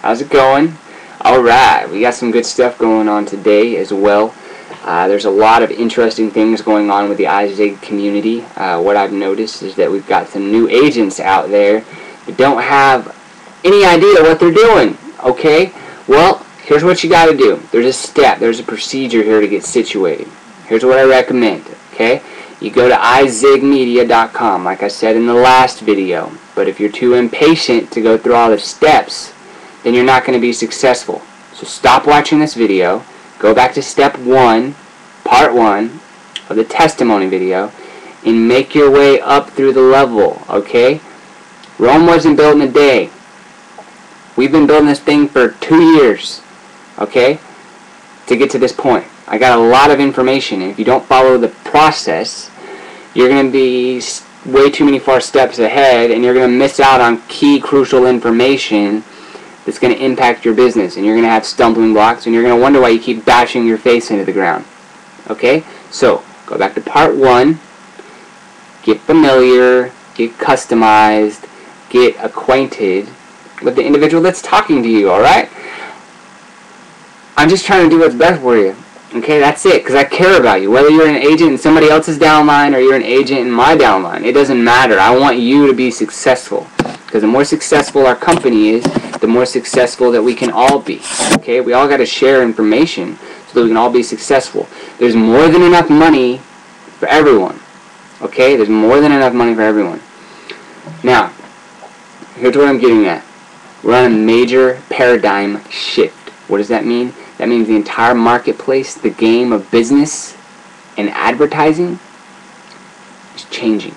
How's it going? Alright, we got some good stuff going on today as well. There's a lot of interesting things going on with the iZigg community. What I've noticed is that we've got some new agents out there that don't have any idea what they're doing. Okay? Well, here's what you got to do. There's a step, there's a procedure here to get situated. Here's what I recommend. Okay? You go to iZiggmedia.com, like I said in the last video. But if you're too impatient to go through all the steps, then you're not going to be successful. So stop watching this video, go back to step 1, part 1 of the testimony video, and make your way up through the level, okay? Rome wasn't built in a day. We've been building this thing for 2 years, okay, to get to this point. I got a lot of information, and if you don't follow the process, you're going to be way too many far steps ahead, and you're going to miss out on key crucial information that's going to impact your business, and you're going to have stumbling blocks, and you're going to wonder why you keep bashing your face into the ground. Okay? So, go back to part 1, get familiar, get customized, get acquainted with the individual that's talking to you, alright? I'm just trying to do what's best for you. Okay, that's it, because I care about you. Whether you're an agent in somebody else's downline or you're an agent in my downline, it doesn't matter. I want you to be successful. Because the more successful our company is, the more successful that we can all be. Okay, we all got to share information so that we can all be successful. There's more than enough money for everyone. Okay, there's more than enough money for everyone. Now, here's what I'm getting at. We're on a major paradigm shift. What does that mean? That means the entire marketplace, the game of business and advertising is changing.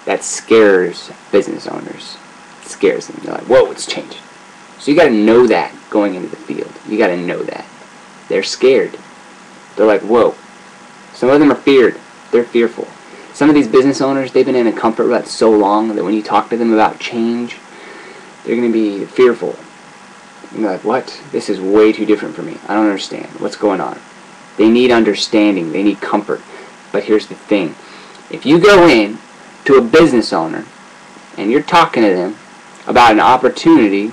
That scares business owners. It scares them. They're like, whoa, it's changing. So you got to know that going into the field. You got to know that. They're scared. They're like, whoa. Some of them are feared. They're fearful. Some of these business owners, they've been in a comfort rut so long that when you talk to them about change, they're going to be fearful. And they're like, what? This is way too different for me. I don't understand. What's going on? They need understanding. They need comfort. But here's the thing. If you go in to a business owner and you're talking to them about an opportunity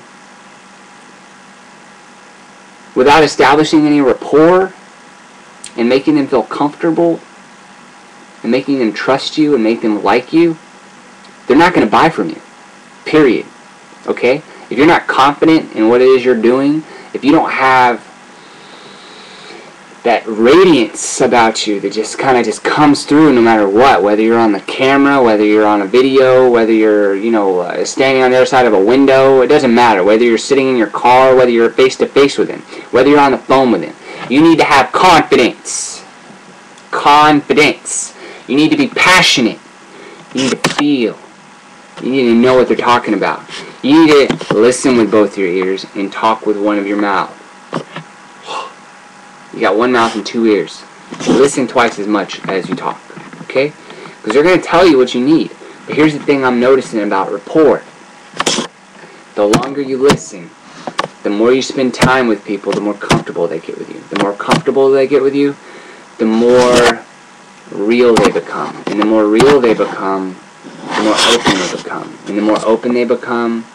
without establishing any rapport and making them feel comfortable and making them trust you and make them like you, they're not going to buy from you. Period. Okay? If you're not confident in what it is you're doing, if you don't have that radiance about you that just kind of just comes through no matter what, whether you're on the camera, whether you're on a video, whether you're, standing on the other side of a window, it doesn't matter. Whether you're sitting in your car, whether you're face-to-face with him, whether you're on the phone with him. You need to have confidence. Confidence. You need to be passionate. You need to feel. You need to know what they're talking about. You need to listen with both your ears and talk with one of your mouth. You got one mouth and 2 ears. Listen twice as much as you talk. Okay? Because they're going to tell you what you need. But here's the thing I'm noticing about rapport. The longer you listen, the more you spend time with people, the more comfortable they get with you. The more comfortable they get with you, the more real they become. And the more real they become, the more open they become. And the more open they become,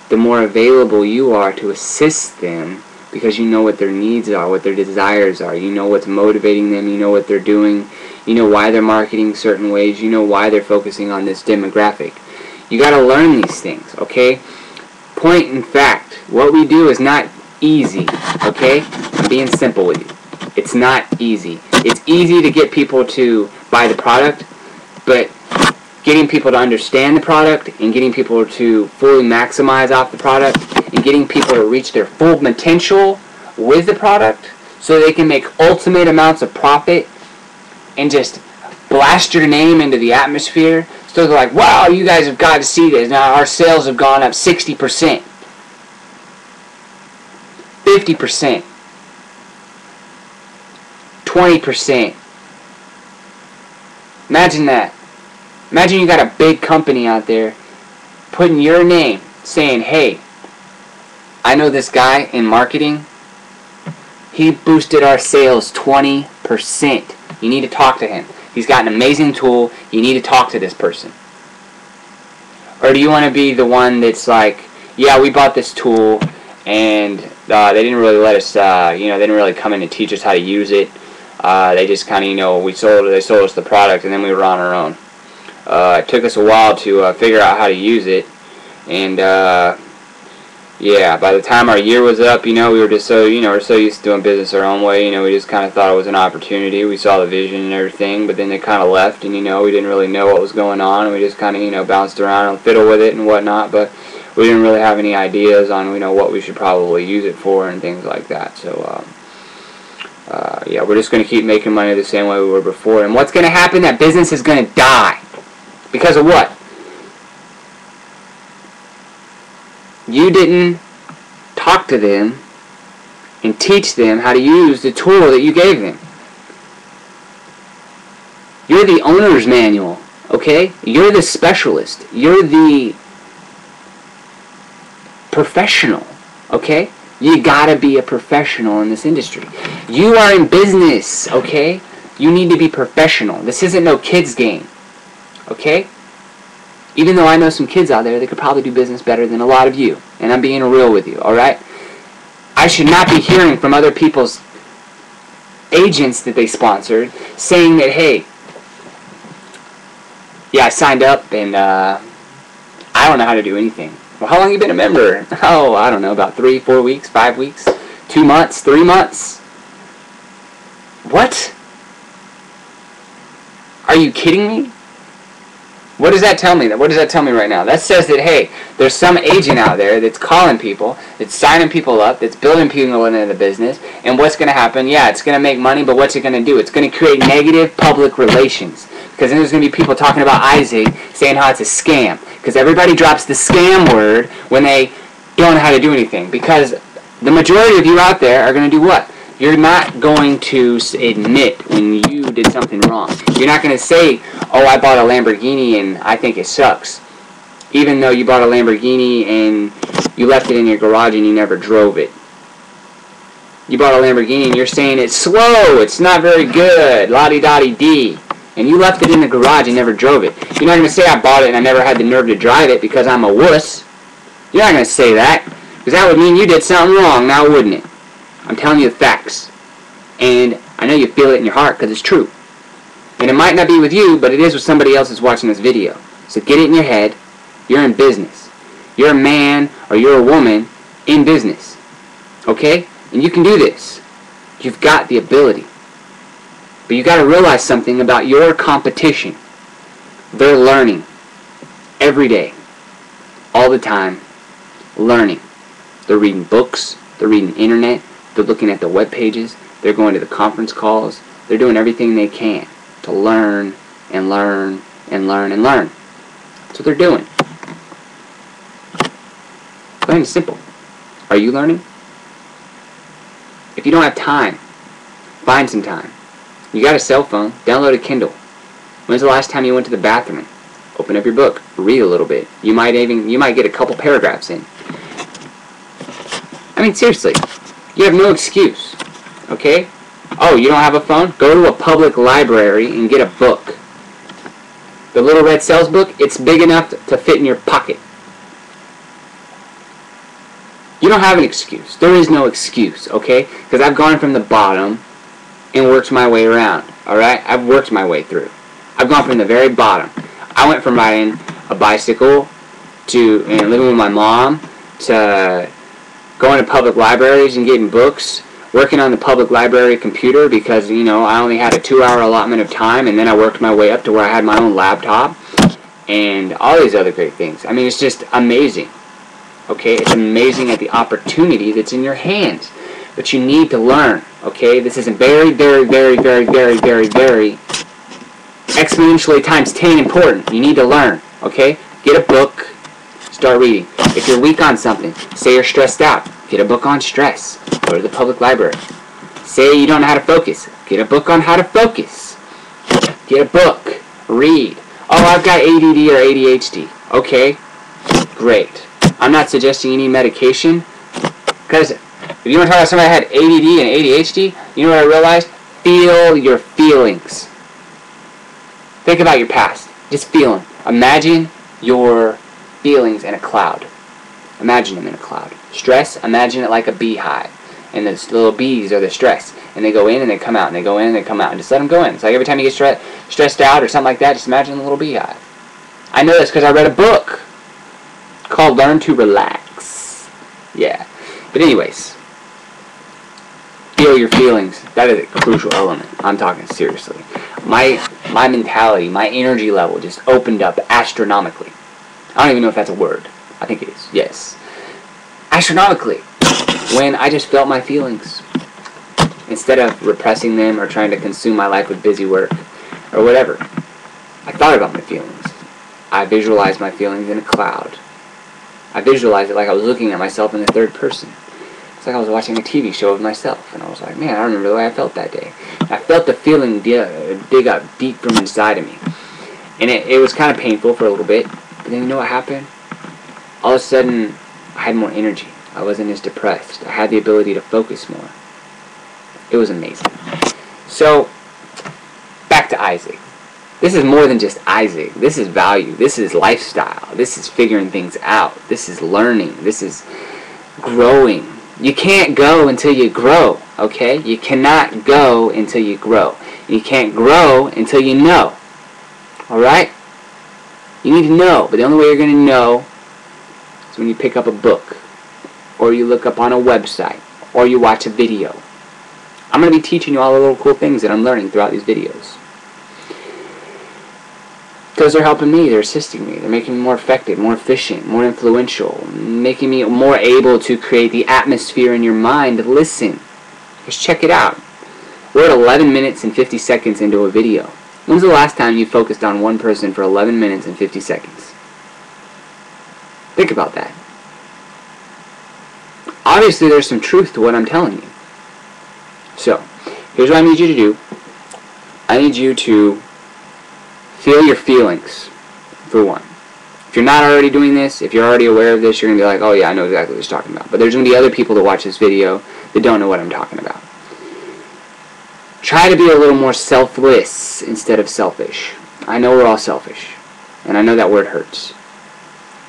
the more available you are to assist them, because you know what their needs are, what their desires are. You know what's motivating them. You know what they're doing. You know why they're marketing certain ways. You know why they're focusing on this demographic. You got to learn these things, okay? Point in fact, what we do is not easy, okay? I'm being simple with you. It's not easy. It's easy to get people to buy the product, but getting people to understand the product and getting people to fully maximize off the product and getting people to reach their full potential with the product so they can make ultimate amounts of profit and just blast your name into the atmosphere. So they're like, wow, you guys have got to see this. Now our sales have gone up 60%, 50%, 20%. Imagine that. Imagine you got a big company out there putting your name, saying, hey, I know this guy in marketing. He boosted our sales 20%. You need to talk to him. He's got an amazing tool. You need to talk to this person. Or do you want to be the one that's like, yeah, we bought this tool, and they didn't really let us, they didn't really come in and teach us how to use it. They just kind of, they sold us the product, and then we were on our own. It took us a while to figure out how to use it, and yeah, by the time our year was up, we were just so, we're so used to doing business our own way, we just kind of thought it was an opportunity. We saw the vision and everything, but then they kind of left, and, we didn't really know what was going on, and we just kind of, bounced around and fiddled with it and whatnot, but we didn't really have any ideas on, what we should probably use it for and things like that. So, yeah, we're just going to keep making money the same way we were before. And what's going to happen? That business is going to die. Because of what? You didn't talk to them and teach them how to use the tool that you gave them. You're the owner's manual, okay? You're the specialist. You're the professional, okay? You gotta be a professional in this industry. You are in business, okay? You need to be professional. This isn't no kids game, okay? Even though I know some kids out there that could probably do business better than a lot of you, and I'm being real with you, alright? I should not be hearing from other people's agents that they sponsored saying that, hey, yeah, I signed up and I don't know how to do anything. Well, how long have you been a member? Oh, I don't know, about 3, 4 weeks, 5 weeks, 2 months, 3 months. What? Are you kidding me? What does that tell me? What does that tell me right now? That says that, hey, there's some agent out there that's calling people, that's signing people up, that's building people into the business, and what's going to happen? Yeah, it's going to make money, but what's it going to do? It's going to create negative public relations. Because then there's going to be people talking about iZigg saying how it's a scam. Because everybody drops the scam word when they don't know how to do anything. Because the majority of you out there are going to do what? You're not going to admit when you did something wrong. You're not going to say, oh, I bought a Lamborghini and I think it sucks. Even though you bought a Lamborghini and you left it in your garage and you never drove it. You bought a Lamborghini and you're saying it's slow, it's not very good, la-di-da-di-dee. And you left it in the garage and never drove it. You're not going to say I bought it and I never had the nerve to drive it because I'm a wuss. You're not going to say that. Because that would mean you did something wrong, now wouldn't it? I'm telling you the facts. And I know you feel it in your heart because it's true. And it might not be with you, but it is with somebody else that's watching this video. So get it in your head. You're in business. You're a man or you're a woman in business. Okay? And you can do this. You've got the ability. But you got to realize something about your competition. They're learning every day, all the time, learning. They're reading books. They're reading the internet. They're looking at the web pages. They're going to the conference calls. They're doing everything they can to learn and learn and learn and learn. That's what they're doing. Plain and simple. Are you learning? If you don't have time, find some time. You got a cell phone, download a Kindle. When's the last time you went to the bathroom? Open up your book, read a little bit. You might get a couple paragraphs in. I mean, seriously, you have no excuse, okay? Oh, you don't have a phone? Go to a public library and get a book. The Little Red Cells book, it's big enough to fit in your pocket. You don't have an excuse. There is no excuse, okay? Because I've gone from the bottom and worked my way around, alright? I've worked my way through. I've gone from the very bottom. I went from riding a bicycle to living with my mom to going to public libraries and getting books, working on the public library computer because, I only had a 2-hour allotment of time, and then I worked my way up to where I had my own laptop and all these other great things. I mean, it's just amazing. Okay, it's amazing at the opportunity that's in your hands. But you need to learn, okay? This is very, very, very, very, very, very, very exponentially times 10 important. You need to learn, okay? Get a book, start reading. If you're weak on something, say you're stressed out, get a book on stress. Go to the public library. Say you don't know how to focus, get a book on how to focus. Get a book, read. Oh, I've got ADD or ADHD. Okay, great. I'm not suggesting you need medication, because if you want to talk about somebody that had ADD and ADHD, you know what I realized? Feel your feelings. Think about your past. Just feel them. Imagine your feelings in a cloud. Imagine them in a cloud. Stress, imagine it like a beehive. And the little bees are the stress. And they go in and they come out, and they go in and they come out. And just let them go in. It's like every time you get stressed out or something like that, just imagine a little beehive. I know this because I read a book called Learn to Relax. Yeah. But anyways, feel your feelings. That is a crucial element. I'm talking seriously. My mentality, my energy level just opened up astronomically. I don't even know if that's a word. I think it is. Yes. Astronomically. When I just felt my feelings. Instead of repressing them or trying to consume my life with busy work or whatever. I thought about my feelings. I visualized my feelings in a cloud. I visualized it like I was looking at myself in the third person. It's like I was watching a TV show of myself, and I was like, man, I remember the way I felt that day. And I felt the feeling dig up deep from inside of me. And it was kind of painful for a little bit, but then you know what happened? All of a sudden, I had more energy. I wasn't as depressed. I had the ability to focus more. It was amazing. So, back to iZigg. This is more than just iZigg. This is value. This is lifestyle. This is figuring things out. This is learning. This is growing. You can't go until you grow, okay? You cannot go until you grow. You can't grow until you know, alright? You need to know, but the only way you're going to know is when you pick up a book, or you look up on a website, or you watch a video. I'm going to be teaching you all the little cool things that I'm learning throughout these videos. Because they're helping me, they're assisting me, they're making me more effective, more efficient, more influential, making me more able to create the atmosphere in your mind to listen. Just check it out. We're at 11 minutes and 50 seconds into a video. When's the last time you focused on one person for 11 minutes and 50 seconds? Think about that. Obviously there's some truth to what I'm telling you. So, here's what I need you to do. I need you to feel your feelings, for one. If you're not already doing this, if you're already aware of this, you're going to be like, oh yeah, I know exactly what he's talking about. But there's going to be other people that watch this video that don't know what I'm talking about. Try to be a little more selfless instead of selfish. I know we're all selfish, and I know that word hurts.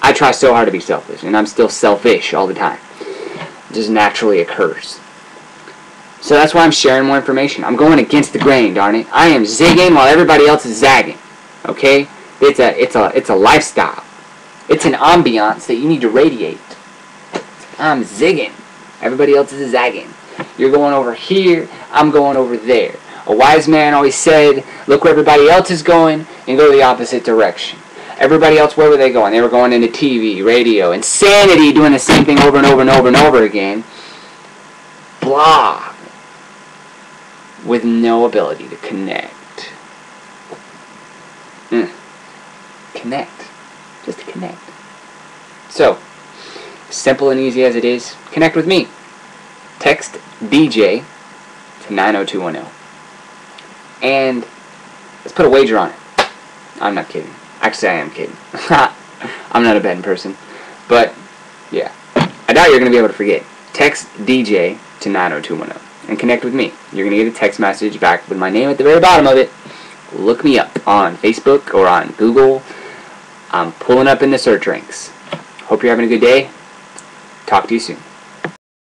I try so hard to be selfish, and I'm still selfish all the time. It just naturally occurs. So that's why I'm sharing more information. I'm going against the grain, darn it. I am zigging while everybody else is zagging. Okay? It's a lifestyle. It's an ambiance that you need to radiate. I'm zigging. Everybody else is zagging. You're going over here. I'm going over there. A wise man always said, look where everybody else is going and go the opposite direction. Everybody else, where were they going? They were going into TV, radio, insanity, doing the same thing over and over and over and over again. Blah. With no ability to connect. Connect. Just to connect. So, simple and easy as it is, connect with me. Text DJ to 90210. And let's put a wager on it. I'm not kidding. Actually, I am kidding. I'm not a betting person. But, yeah. I doubt you're going to be able to forget. Text DJ to 90210. And connect with me. You're going to get a text message back with my name at the very bottom of it. Look me up on Facebook or on Google. I'm pulling up in the search ranks. Hope you're having a good day. Talk to you soon.